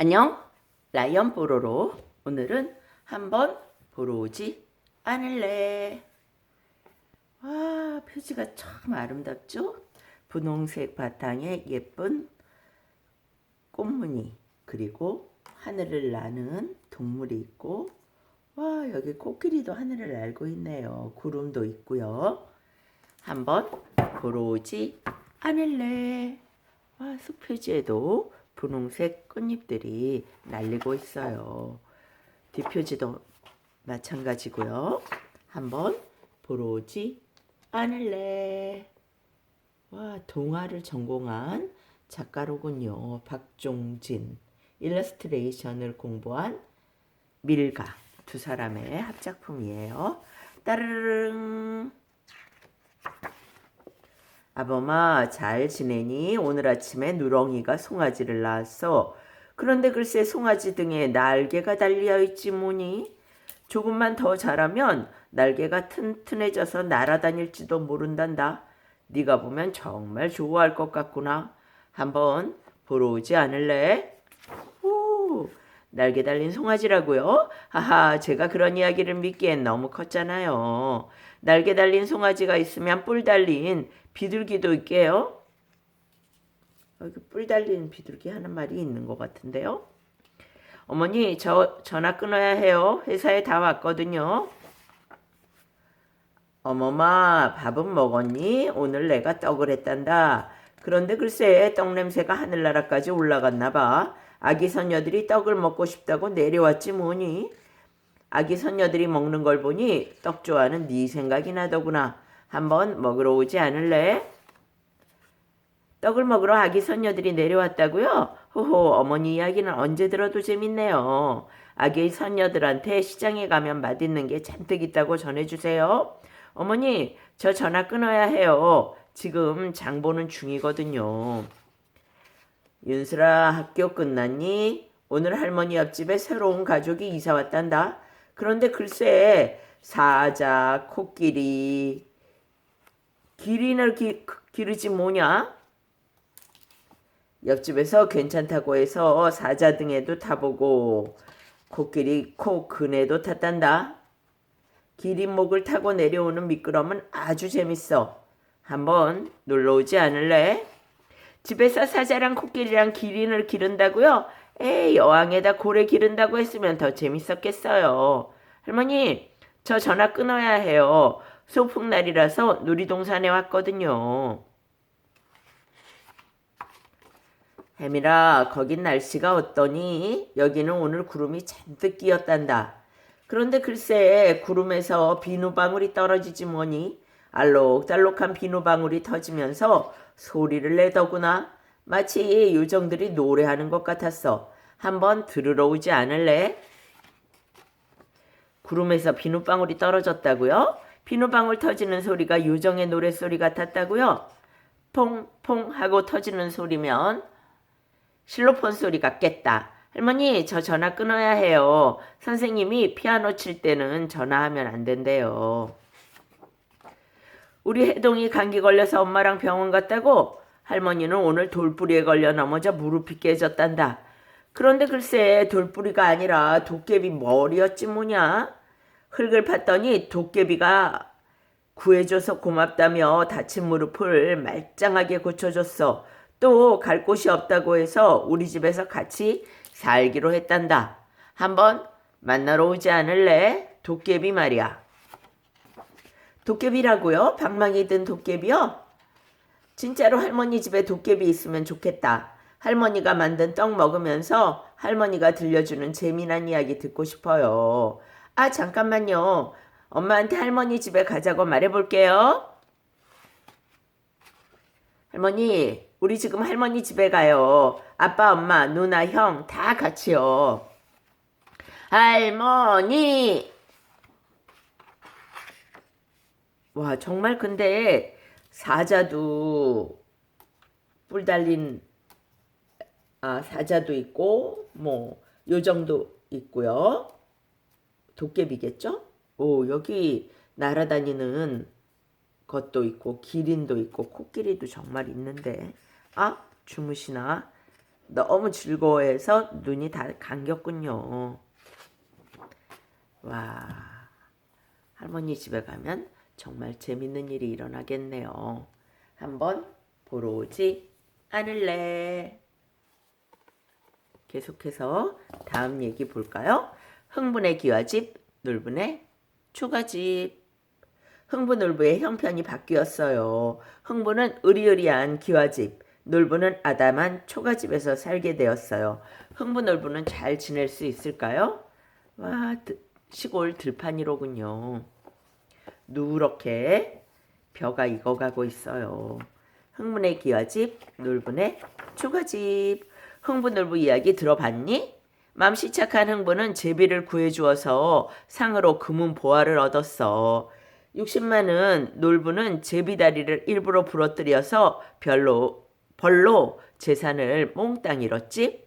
안녕, 라이언 뽀로로. 오늘은 한번 보러 오지 않을래. 와, 표지가 참 아름답죠? 분홍색 바탕에 예쁜 꽃무늬, 그리고 하늘을 나는 동물이 있고, 와, 여기 코끼리도 하늘을 날고 있네요. 구름도 있고요. 한번 보러 오지 않을래. 와, 숲 표지에도 분홍색 꽃잎들이 날리고 있어요. 뒷표지도 마찬가지고요. 한번 보러 오지 않을래. 와, 동화를 전공한 작가로군요. 박종진. 일러스트레이션을 공부한 밀가. 두 사람의 합작품이에요. 따르릉. 아범아, 잘 지내니? 오늘 아침에 누렁이가 송아지를 낳았어. 그런데 글쎄 송아지 등에 날개가 달려 있지 뭐니? 조금만 더 자라면 날개가 튼튼해져서 날아다닐지도 모른단다. 네가 보면 정말 좋아할 것 같구나. 한번 보러 오지 않을래? 오, 날개 달린 송아지라고요? 하하, 제가 그런 이야기를 믿기엔 너무 컸잖아요. 날개 달린 송아지가 있으면 뿔 달린 비둘기도 있게요. 여기 뿔 달린 비둘기 하는 말이 있는 것 같은데요. 어머니, 저 전화 끊어야 해요. 회사에 다 왔거든요. 어머마, 밥은 먹었니? 오늘 내가 떡을 했단다. 그런데 글쎄 떡 냄새가 하늘나라까지 올라갔나 봐. 아기 선녀들이 떡을 먹고 싶다고 내려왔지 뭐니? 아기 선녀들이 먹는 걸 보니 떡 좋아하는 네 생각이 나더구나. 한번 먹으러 오지 않을래? 떡을 먹으러 아기 선녀들이 내려왔다고요? 호호, 어머니 이야기는 언제 들어도 재밌네요. 아기 선녀들한테 시장에 가면 맛있는 게 잔뜩 있다고 전해주세요. 어머니, 저 전화 끊어야 해요. 지금 장 보는 중이거든요. 윤슬아, 학교 끝났니? 오늘 할머니 옆집에 새로운 가족이 이사 왔단다. 그런데 글쎄 사자, 코끼리, 기린을 기르지 뭐냐? 옆집에서 괜찮다고 해서 사자 등에도 타보고 코끼리 코 그네도 탔단다. 기린목을 타고 내려오는 미끄럼은 아주 재밌어. 한번 놀러오지 않을래? 집에서 사자랑 코끼리랑 기린을 기른다고요? 에이, 여왕에다 고래 기른다고 했으면 더 재밌었겠어요. 할머니, 저 전화 끊어야 해요. 소풍날이라서 놀이동산에 왔거든요. 혜밀아, 거긴 날씨가 어떠니? 여기는 오늘 구름이 잔뜩 끼었단다. 그런데 글쎄 구름에서 비누방울이 떨어지지 뭐니? 알록달록한 비누방울이 터지면서 소리를 내더구나. 마치 요정들이 노래하는 것 같았어. 한번 들으러 오지 않을래? 구름에서 비누방울이 떨어졌다고요? 비누방울 터지는 소리가 요정의 노랫소리 같았다고요? 퐁퐁 하고 터지는 소리면 실로폰 소리 같겠다. 할머니, 저 전화 끊어야 해요. 선생님이 피아노 칠 때는 전화하면 안 된대요. 우리 해동이 감기 걸려서 엄마랑 병원 갔다고? 할머니는 오늘 돌뿌리에 걸려 넘어져 무릎이 깨졌단다. 그런데 글쎄 돌뿌리가 아니라 도깨비 머리였지 뭐냐? 흙을 팠더니 도깨비가 구해줘서 고맙다며 다친 무릎을 말짱하게 고쳐줬어. 또 갈 곳이 없다고 해서 우리 집에서 같이 살기로 했단다. 한번 만나러 오지 않을래? 도깨비 말이야. 도깨비라고요? 방망이 든 도깨비요? 진짜로 할머니 집에 도깨비 있으면 좋겠다. 할머니가 만든 떡 먹으면서 할머니가 들려주는 재미난 이야기 듣고 싶어요. 아, 잠깐만요. 엄마한테 할머니 집에 가자고 말해볼게요. 할머니, 우리 지금 할머니 집에 가요. 아빠, 엄마, 누나, 형 다 같이요. 할머니! 와, 정말 근데 사자도 뿔 달린 사자도 있고 뭐 요정도 있고요. 도깨비겠죠? 오, 여기 날아다니는 것도 있고 기린도 있고 코끼리도 정말 있는데 주무시나? 너무 즐거워해서 눈이 다 감겼군요. 와, 할머니 집에 가면 정말 재밌는 일이 일어나겠네요. 한번 보러 오지 않을래? 계속해서 다음 얘기 볼까요? 흥분의 기와집, 놀분의 초가집. 흥부 놀부의 형편이 바뀌었어요. 흥부는 으리으리한 기와집, 놀부는 아담한 초가집에서 살게 되었어요. 흥부 놀부는 잘 지낼 수 있을까요? 와, 시골 들판이로군요. 누렇게 벼가 익어가고 있어요. 흥분의 기와집, 놀분의 초가집. 흥부 놀부 이야기 들어봤니? 맘씨 착한 흥부는 제비를 구해주어서 상으로 금은 보화를 얻었어. 60만은 놀부는 제비다리를 일부러 부러뜨려서 벌로 재산을 몽땅 잃었지.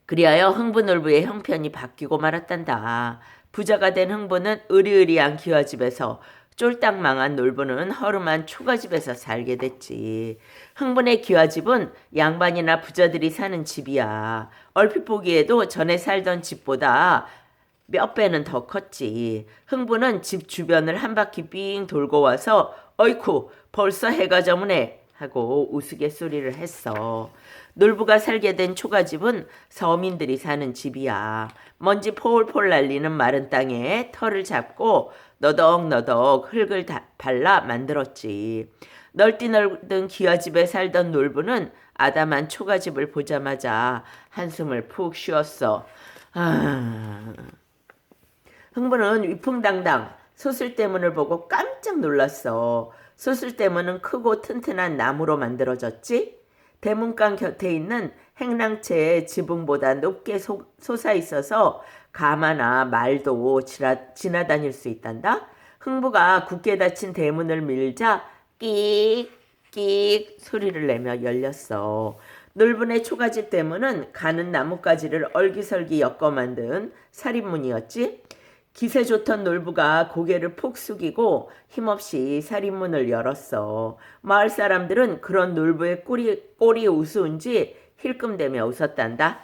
그리하여 흥부 놀부의 형편이 바뀌고 말았단다. 부자가 된 흥부는 으리으리한 기와집에서, 쫄딱 망한 놀부는 허름한 초가집에서 살게 됐지. 흥분의 기와집은 양반이나 부자들이 사는 집이야. 얼핏 보기에도 전에 살던 집보다 몇 배는 더 컸지. 흥부는 집 주변을 한 바퀴 삥 돌고 와서 어이쿠 벌써 해가 저무네 하고 우스갯소리를 했어. 놀부가 살게 된 초가집은 서민들이 사는 집이야. 먼지 폴폴 날리는 마른 땅에 털을 잡고 너덕너덕 흙을 발라 만들었지. 널뛰넓은 기와집에 살던 놀부는 아담한 초가집을 보자마자 한숨을 푹 쉬었어. 흥부는 위풍당당 소슬대문을 보고 깜짝 놀랐어. 소슬대문은 크고 튼튼한 나무로 만들어졌지. 대문간 곁에 있는 행랑채의 지붕보다 높게 솟아 있어서 가마나 말도 지나다닐 수 있단다. 흥부가 굳게 닫힌 대문을 밀자 끽끽 소리를 내며 열렸어. 놀분의 초가집 대문은 가는 나뭇가지를 얼기설기 엮어 만든 살인문이었지. 기세 좋던 놀부가 고개를 푹 숙이고 힘없이 살인문을 열었어. 마을 사람들은 그런 놀부의 꼴이 우스운지 힐끔대며 웃었단다.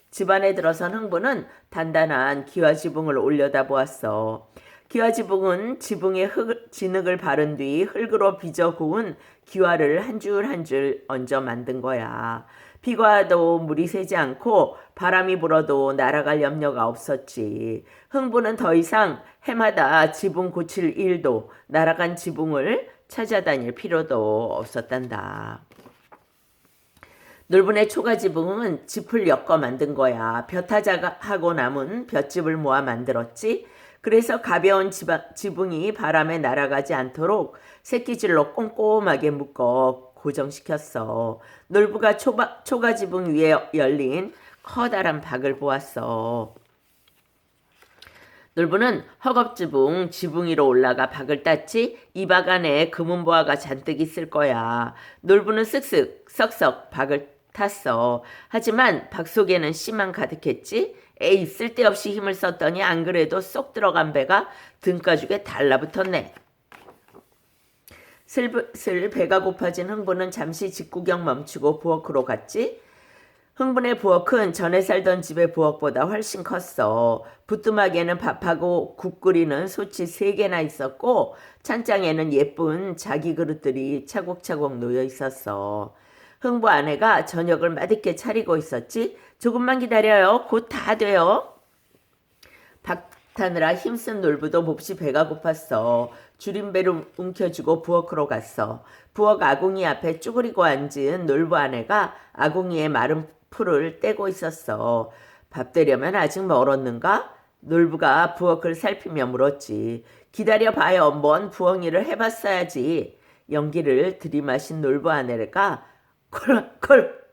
집안에 들어선 흥부는 단단한 기와지붕을 올려다보았어. 기와지붕은 지붕에 진흙을 바른 뒤 흙으로 빚어 구운 기와를 한 줄 한 줄 얹어 만든 거야. 비가 와도 물이 새지 않고 바람이 불어도 날아갈 염려가 없었지. 흥부는 더 이상 해마다 지붕 고칠 일도 날아간 지붕을 찾아다닐 필요도 없었단다. 놀분의 초가지붕은 짚을 엮어 만든 거야. 벼타작하고 남은 볏짚을 모아 만들었지. 그래서 가벼운 지붕이 바람에 날아가지 않도록 새끼줄로 꼼꼼하게 묶어 고정시켰어. 놀부가 초가지붕 위에 열린 커다란 박을 보았어. 놀부는 허겁지붕 지붕 위로 올라가 박을 땄지. 이 박 안에 금은보화가 잔뜩 있을 거야. 놀부는 쓱쓱 썩썩 박을 탔어. 하지만 박 속에는 씨만 가득했지. 에이, 쓸데없이 힘을 썼더니 안 그래도 쏙 들어간 배가 등가죽에 달라붙었네. 슬슬 배가 고파진 흥부는 잠시 집구경 멈추고 부엌으로 갔지. 흥분의 부엌은 전에 살던 집의 부엌보다 훨씬 컸어. 부뚜막에는 밥하고 국 끓이는 솥이 3개나 있었고 찬장에는 예쁜 자기 그릇들이 차곡차곡 놓여 있었어. 흥부 아내가 저녁을 맛있게 차리고 있었지. 조금만 기다려요. 곧 다 돼요. 밥 타느라 힘쓴 놀부도 몹시 배가 고팠어. 줄임배를 움켜쥐고 부엌으로 갔어. 부엌 아궁이 앞에 쭈그리고 앉은 놀부 아내가 아궁이에 마른 풀을 떼고 있었어. 밥 되려면 아직 멀었는가? 놀부가 부엌을 살피며 물었지. 기다려봐요. 뭔 부엌 일을 해봤어야지. 연기를 들이마신 놀부 아내가 콜콜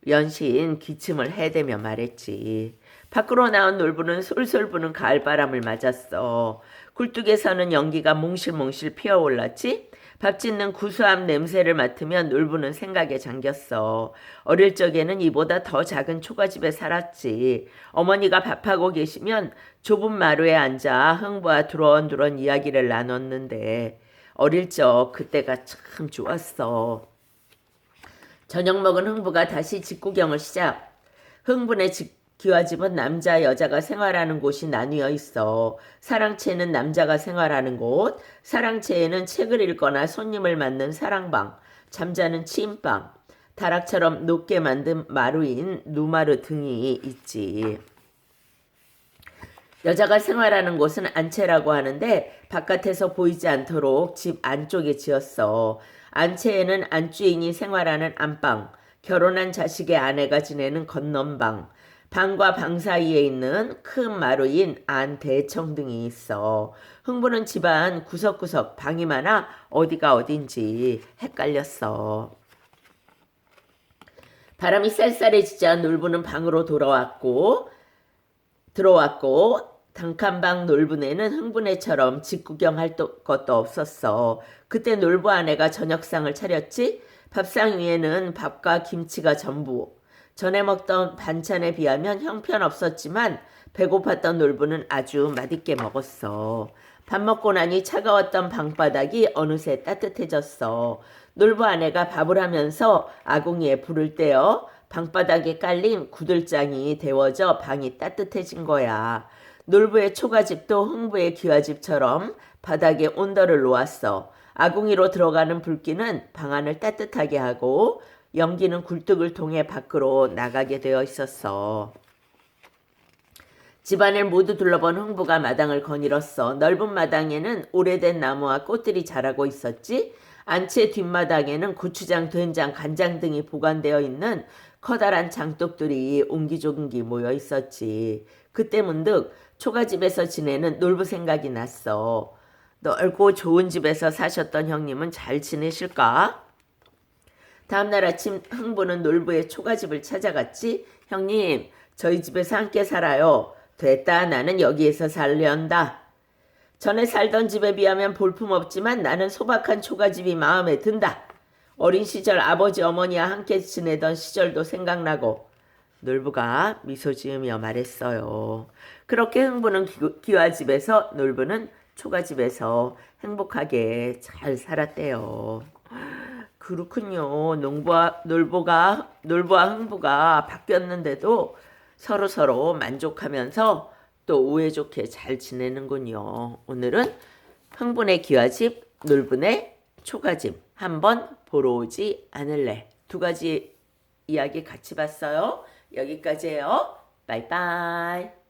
연신 기침을 해대며 말했지. 밖으로 나온 놀부는 솔솔 부는 가을바람을 맞았어. 굴뚝에서는 연기가 몽실몽실 피어올랐지. 밥 짓는 구수한 냄새를 맡으면 놀부는 생각에 잠겼어. 어릴 적에는 이보다 더 작은 초가집에 살았지. 어머니가 밥하고 계시면 좁은 마루에 앉아 흥부와 두런두런 이야기를 나눴는데 어릴 적 그때가 참 좋았어. 저녁 먹은 흥부가 다시 집구경을 시작. 흥분의 기와집은 남자 여자가 생활하는 곳이 나뉘어 있어. 사랑채는 남자가 생활하는 곳, 사랑채에는 책을 읽거나 손님을 맞는 사랑방, 잠자는 침방, 다락처럼 높게 만든 마루인 누마루 등이 있지. 여자가 생활하는 곳은 안채라고 하는데 바깥에서 보이지 않도록 집 안쪽에 지었어. 안채에는 안주인이 생활하는 안방, 결혼한 자식의 아내가 지내는 건넌방, 방과 방 사이에 있는 큰 마루인 안대청 등이 있어. 흥부는 집안 구석구석 방이 많아 어디가 어딘지 헷갈렸어. 바람이 쌀쌀해지자 놀부는 방으로 들어왔고 단칸방 놀부네는 흥부네처럼 집구경할 것도 없었어. 그때 놀부 아내가 저녁상을 차렸지. 밥상 위에는 밥과 김치가 전부. 전에 먹던 반찬에 비하면 형편없었지만 배고팠던 놀부는 아주 맛있게 먹었어. 밥 먹고 나니 차가웠던 방바닥이 어느새 따뜻해졌어. 놀부 아내가 밥을 하면서 아궁이에 불을 떼어 방바닥에 깔린 구들장이 데워져 방이 따뜻해진 거야. 놀부의 초가집도 흥부의 귀화집처럼 바닥에 온돌을 놓았어. 아궁이로 들어가는 불기는 방 안을 따뜻하게 하고 연기는 굴뚝을 통해 밖으로 나가게 되어 있었어. 집안을 모두 둘러본 흥부가 마당을 거닐었어. 넓은 마당에는 오래된 나무와 꽃들이 자라고 있었지. 안채 뒷마당에는 고추장, 된장, 간장 등이 보관되어 있는 커다란 장독들이 옹기종기 모여 있었지. 그때 문득 초가집에서 지내는 놀부 생각이 났어. 넓고 좋은 집에서 사셨던 형님은 잘 지내실까? 다음날 아침 흥부는 놀부의 초가집을 찾아갔지. 형님, 저희 집에서 함께 살아요. 됐다, 나는 여기에서 살련다. 전에 살던 집에 비하면 볼품없지만 나는 소박한 초가집이 마음에 든다. 어린 시절 아버지 어머니와 함께 지내던 시절도 생각나고. 놀부가 미소 지으며 말했어요. 그렇게 흥부는 기와집에서, 놀부는 초가집에서 행복하게 잘 살았대요. 그렇군요. 놀부와 흥부가 바뀌었는데도 서로 만족하면서 또 우애 좋게 잘 지내는군요. 오늘은 흥분의 기와집, 놀분의 초가집 한번 보러 오지 않을래. 두 가지 이야기 같이 봤어요. 여기까지예요. 바이바이.